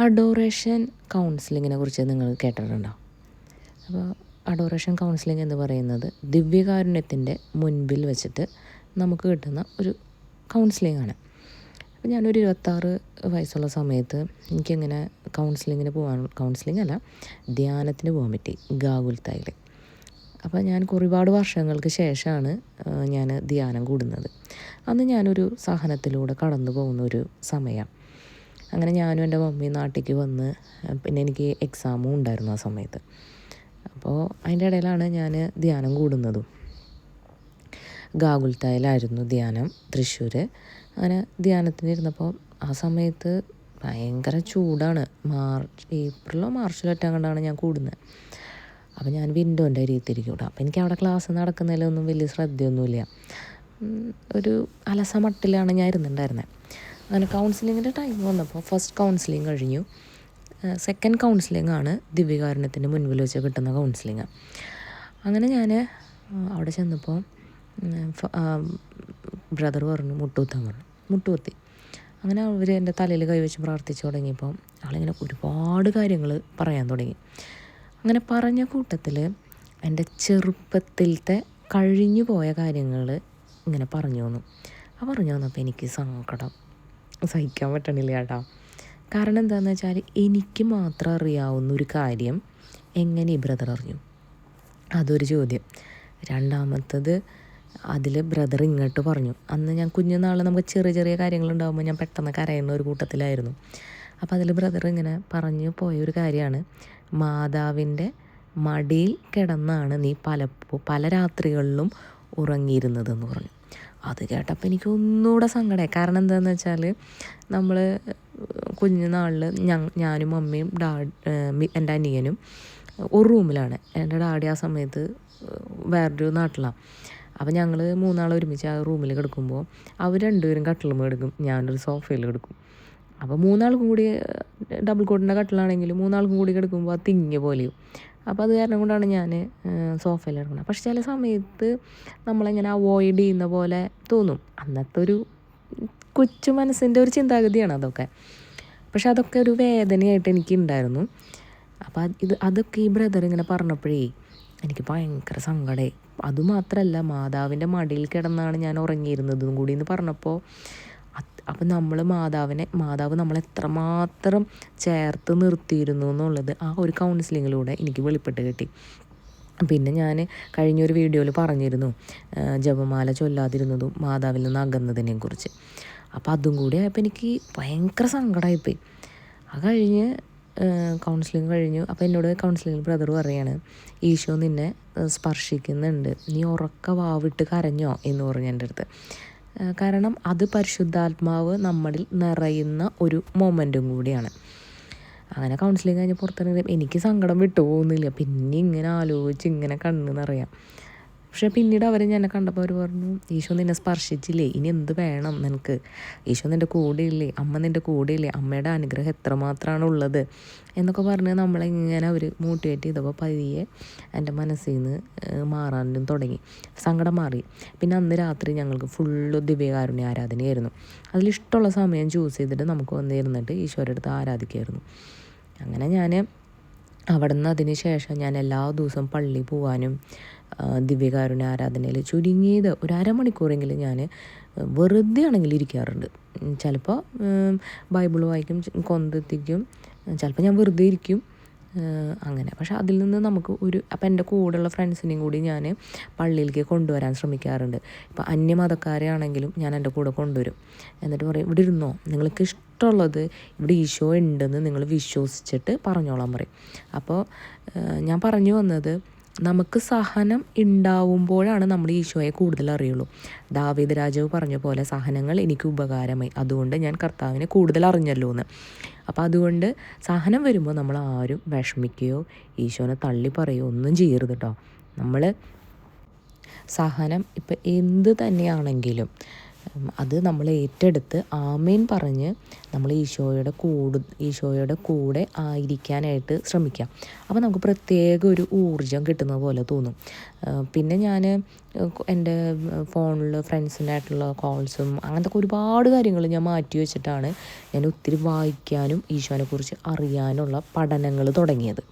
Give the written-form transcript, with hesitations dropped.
Adoration കൗൺസിലിങ്ങിനെ കുറിച്ച് നിങ്ങൾ കേട്ടിട്ടുണ്ടോ? അപ്പോൾ അഡോറേഷൻ കൗൺസിലിംഗ് എന്ന് പറയുന്നത് ദിവ്യകാരുണ്യത്തിൻ്റെ മുൻപിൽ വെച്ചിട്ട് നമുക്ക് കിട്ടുന്ന ഒരു കൗൺസിലിംഗ് ആണ്. അപ്പോൾ ഞാനൊരു 26 വയസ്സുള്ള സമയത്ത് എനിക്കിങ്ങനെ കൗൺസിലിംഗ് അല്ല, ധ്യാനത്തിന് പോകാൻ പറ്റി ഗാഗുൽത്തായിൽ. അപ്പോൾ ഞാൻ ഒരുപാട് വർഷങ്ങൾക്ക് ശേഷമാണ് ഞാൻ ധ്യാനം കൂടുന്നത്. അന്ന് ഞാനൊരു സഹനത്തിലൂടെ കടന്നു പോകുന്ന ഒരു സമയം. അങ്ങനെ ഞാനും എൻ്റെ മമ്മിയും നാട്ടിലേക്ക് വന്ന്, പിന്നെ എനിക്ക് എക്സാമും ഉണ്ടായിരുന്നു ആ സമയത്ത്. അപ്പോൾ അതിൻ്റെ ഇടയിലാണ് ഞാൻ ധ്യാനം കൂടുന്നതും. ഗാഗുൽത്തായിലായിരുന്നു ധ്യാനം, തൃശ്ശൂർ. അങ്ങനെ ധ്യാനത്തിന് ഇരുന്നപ്പോൾ ആ സമയത്ത് ഭയങ്കര ചൂടാണ്. ഏപ്രിലോ മാർച്ചിലോ കണ്ടാണ് ഞാൻ കൂടുന്നത്. അപ്പോൾ ഞാൻ വിൻഡോൻ്റെ അരിയത്തിരിക്കും കേട്ടോ. അപ്പോൾ എനിക്ക് അവിടെ ക്ലാസ് നടക്കുന്നതിലൊന്നും വലിയ ശ്രദ്ധയൊന്നുമില്ല. ഒരു അലസമട്ടിലാണ് ഞാൻ ഇരുന്നിട്ടുണ്ടായിരുന്നത്. അങ്ങനെ കൗൺസിലിങ്ങിൻ്റെ ടൈം വന്നപ്പോൾ ഫസ്റ്റ് കൗൺസിലിംഗ് കഴിഞ്ഞു. സെക്കൻഡ് കൗൺസിലിംഗ് ആണ് ദിവ്യകാരുണ്യത്തിൻ്റെ മുൻപിൽ വെച്ച് കിട്ടുന്ന കൗൺസിലിംഗ്. അങ്ങനെ ഞാൻ അവിടെ ചെന്നപ്പോൾ ബ്രദർ പറഞ്ഞു മുട്ടുകുത്താൻ പറഞ്ഞു. മുട്ടുകുത്തി. അങ്ങനെ അവർ എൻ്റെ തലയിൽ കൈവച്ച് പ്രാർത്ഥിച്ചു തുടങ്ങിയപ്പോൾ ആളിങ്ങനെ ഒരുപാട് കാര്യങ്ങൾ പറയാൻ തുടങ്ങി. അങ്ങനെ പറഞ്ഞ കൂട്ടത്തിൽ എൻ്റെ ചെറുപ്പത്തിലത്തെ കഴിഞ്ഞു പോയ കാര്യങ്ങൾ ഇങ്ങനെ പറഞ്ഞു വന്നപ്പോൾ എനിക്ക് സങ്കടം സഹിക്കാൻ പറ്റണില്ല കേട്ടോ. കാരണം എന്താണെന്ന് വെച്ചാൽ എനിക്ക് മാത്രം അറിയാവുന്ന ഒരു കാര്യം എങ്ങനെ ഈ ബ്രദർ അറിഞ്ഞു? അതൊരു ചോദ്യം. രണ്ടാമത്തത്, അതിൽ ബ്രദർ ഇങ്ങോട്ട് പറഞ്ഞു. അന്ന് ഞാൻ കുഞ്ഞുനാൾ നമുക്ക് ചെറിയ ചെറിയ കാര്യങ്ങളുണ്ടാകുമ്പോൾ ഞാൻ പെട്ടെന്ന് കരയുന്ന ഒരു കൂട്ടത്തിലായിരുന്നു. അപ്പോൾ അതിൽ ബ്രദർ ഇങ്ങനെ പറഞ്ഞു പോയൊരു കാര്യമാണ്, മാതാവിൻ്റെ മടിയിൽ കിടന്നാണ് നീ പല രാത്രികളിലും ഉറങ്ങിയിരുന്നതെന്ന് പറഞ്ഞു. അത് കേട്ടപ്പോൾ എനിക്ക് ഒന്നുകൂടെ സങ്കടമായി. കാരണം എന്താണെന്ന് വെച്ചാൽ നമ്മൾ കുഞ്ഞുനാളിൽ ഞാനും മമ്മിയും എൻ്റെ അനിയനും ഒരു റൂമിലാണ്. എൻ്റെ ഡാഡി ആ സമയത്ത് വേറൊരു നാട്ടിലാണ്. അപ്പോൾ ഞങ്ങൾ മൂന്നാൾ ഒരുമിച്ച് ആ റൂമിൽ കിടക്കുമ്പോൾ അവർ രണ്ടുപേരും കട്ടിലും കിടക്കും, ഞാനൊരു സോഫയിൽ കിടക്കും. അപ്പോൾ മൂന്നാൾക്കും കൂടി ഡബിൾ കോട്ടിൻ്റെ കട്ടിലാണെങ്കിലും മൂന്നാൾക്കും കൂടി കിടക്കുമ്പോൾ അത് തിങ്ങിയ പോലെയും. അപ്പോൾ അത് കാരണം കൊണ്ടാണ് ഞാൻ സോഫയിൽ കിടക്കുന്നത്. പക്ഷെ ചില സമയത്ത് നമ്മളിങ്ങനെ അവോയ്ഡ് ചെയ്യുന്ന പോലെ തോന്നും. അന്നത്തെ ഒരു കൊച്ചു മനസ്സിൻ്റെ ഒരു ചിന്താഗതിയാണ് അതൊക്കെ. പക്ഷെ അതൊക്കെ ഒരു വേദനയായിട്ട് എനിക്കുണ്ടായിരുന്നു. അപ്പോൾ അതൊക്കെ ഈ ബ്രദർ ഇങ്ങനെ പറഞ്ഞപ്പോഴേ എനിക്ക് ഭയങ്കര സങ്കടമായി. അതുമാത്രമല്ല, മാതാവിൻ്റെ മടിയിൽ കിടന്നാണ് ഞാൻ ഉറങ്ങിയിരുന്നതും കൂടി എന്ന് പറഞ്ഞപ്പോൾ അപ്പം മാതാവ് നമ്മളെ എത്രമാത്രം ചേർത്ത് നിർത്തിയിരുന്നു എന്നുള്ളത് ആ ഒരു കൗൺസിലിങ്ങിലൂടെ എനിക്ക് വെളിപ്പെട്ട് കിട്ടി. പിന്നെ ഞാൻ കഴിഞ്ഞൊരു വീഡിയോയിൽ പറഞ്ഞിരുന്നു ജപമാല ചൊല്ലാതിരുന്നതും മാതാവിൽ നിന്ന് അകന്നതിനെക്കുറിച്ച്. അപ്പോൾ അതും കൂടി ആയപ്പോൾ എനിക്ക് ഭയങ്കര സങ്കടമായിപ്പോയി. അത് കഴിഞ്ഞ് കൗൺസിലിംഗ് കഴിഞ്ഞു. അപ്പോൾ എന്നോട് കൗൺസിലിംഗ് ബ്രദർ പറയാണ്, ഈശോ നിന്നെ സ്പർശിക്കുന്നുണ്ട്, നീ ഉറക്ക വാവിട്ട് കരഞ്ഞോ എന്ന് പറഞ്ഞു എൻ്റെ അടുത്ത്. കാരണം അത് പരിശുദ്ധാത്മാവ് നമ്മളിൽ നിറയുന്ന ഒരു മൊമെൻറ്റും കൂടിയാണ്. അങ്ങനെ കൗൺസിലിംഗ് കഴിഞ്ഞ് പുറത്തിറങ്ങി എനിക്ക് സങ്കടം വിട്ടു പോകുന്നില്ല. പിന്നെ ഇങ്ങനെ ആലോചിച്ച് ഇങ്ങനെ കണ്ണ് നിറയാം. പക്ഷേ പിന്നീട് എന്നെ കണ്ടപ്പോൾ അവർ പറഞ്ഞു, ഈശോ നിന്നെ സ്പർശിച്ചില്ലേ, ഇനി എന്ത് വേണം നിനക്ക്? ഈശോ നിൻ്റെ കൂടെയില്ലേ, അമ്മ നിൻ്റെ കൂടെയില്ലേ, അമ്മയുടെ അനുഗ്രഹം എത്രമാത്രമാണ് ഉള്ളത് എന്നൊക്കെ പറഞ്ഞ് നമ്മളിങ്ങനെ അവർ മോട്ടിവേറ്റ് ചെയ്തപ്പോൾ പതിയെ എൻ്റെ മനസ്സിൽ നിന്ന് മാറാനും തുടങ്ങി, സങ്കടം മാറി. പിന്നെ അന്ന് രാത്രി ഞങ്ങൾക്ക് ഫുള്ള് ദിവ്യകാരുണ്യ ആരാധനയായിരുന്നു. അതിലിഷ്ടമുള്ള സമയം ചൂസ് ചെയ്തിട്ട് നമുക്ക് വന്നിരുന്നിട്ട് ഈശോയുടെ അടുത്ത് ആരാധിക്കുമായിരുന്നു. അങ്ങനെ ഞാൻ അവിടെ നിന്ന് അതിന് ശേഷം ഞാൻ എല്ലാ ദിവസവും പള്ളിയിൽ പോകാനും ദിവ്യകാരുണ്യ ആരാധനയിൽ ചുരുങ്ങിയത് ഒരു അരമണിക്കൂറെങ്കിലും ഞാൻ വെറുതെ ആണെങ്കിൽ ഇരിക്കാറുണ്ട്. ചിലപ്പോൾ ബൈബിൾ വായിക്കും, കൊന്തെത്തിക്കും, ചിലപ്പോൾ ഞാൻ വെറുതെ ഇരിക്കും അങ്ങനെ. പക്ഷെ അതിൽ നിന്ന് നമുക്ക് അപ്പോൾ എൻ്റെ കൂടെയുള്ള ഫ്രണ്ട്സിനെയും കൂടി ഞാൻ പള്ളിയിലേക്ക് കൊണ്ടുവരാൻ ശ്രമിക്കാറുണ്ട്. ഇപ്പോൾ അന്യമതക്കാരെ ആണെങ്കിലും ഞാൻ എൻ്റെ കൂടെ കൊണ്ടുവരും. എന്നിട്ട് പറയും, ഇവിടെ ഇരുന്നോ, നിങ്ങൾക്ക് ഇഷ്ടമുള്ളത് ഇവിടെ ഈശോ ഉണ്ടെന്ന് നിങ്ങൾ വിശ്വസിച്ചിട്ട് പറഞ്ഞോളാൻ പറയും. അപ്പോൾ ഞാൻ പറഞ്ഞു വന്നത്, നമുക്ക് സഹനം ഉണ്ടാവുമ്പോഴാണ് നമ്മൾ ഈശോയെ കൂടുതൽ അറിയുള്ളൂ. ദാവീദ് രാജാവ് പറഞ്ഞ പോലെ, സഹനങ്ങൾ എനിക്ക് ഉപകാരമായി, അതുകൊണ്ട് ഞാൻ കർത്താവിനെ കൂടുതൽ അറിഞ്ഞല്ലോ എന്ന്. അപ്പോൾ അതുകൊണ്ട് സഹനം വരുമ്പോൾ നമ്മൾ ആരും വിഷമിക്കുകയോ ഈശോനെ തള്ളി പറയുകയോ ഒന്നും ചെയ്യരുത് കേട്ടോ. നമ്മൾ സഹനം ഇപ്പം എന്ത് തന്നെയാണെങ്കിലും അത് നമ്മൾ ഏറ്റെടുത്ത് ആമേൻ പറഞ്ഞ് നമ്മൾ ഈശോയുടെ കൂടെ ആയിരിക്കാനായിട്ട് ശ്രമിക്കാം. അപ്പോൾ നമുക്ക് പ്രത്യേക ഒരു ഊർജം കിട്ടുന്ന പോലെ തോന്നും. പിന്നെ ഞാൻ എൻ്റെ ഫോണിൽ ഫ്രണ്ട്സിനായിട്ടുള്ള കോൾസും അങ്ങനത്തെ ഒരുപാട് കാര്യങ്ങൾ ഞാൻ മാറ്റി വെച്ചിട്ടാണ് ഞാൻ ഒത്തിരി വായിക്കാനും ഈശോനെക്കുറിച്ച് അറിയാനുള്ള പഠനങ്ങൾ തുടങ്ങിയത്.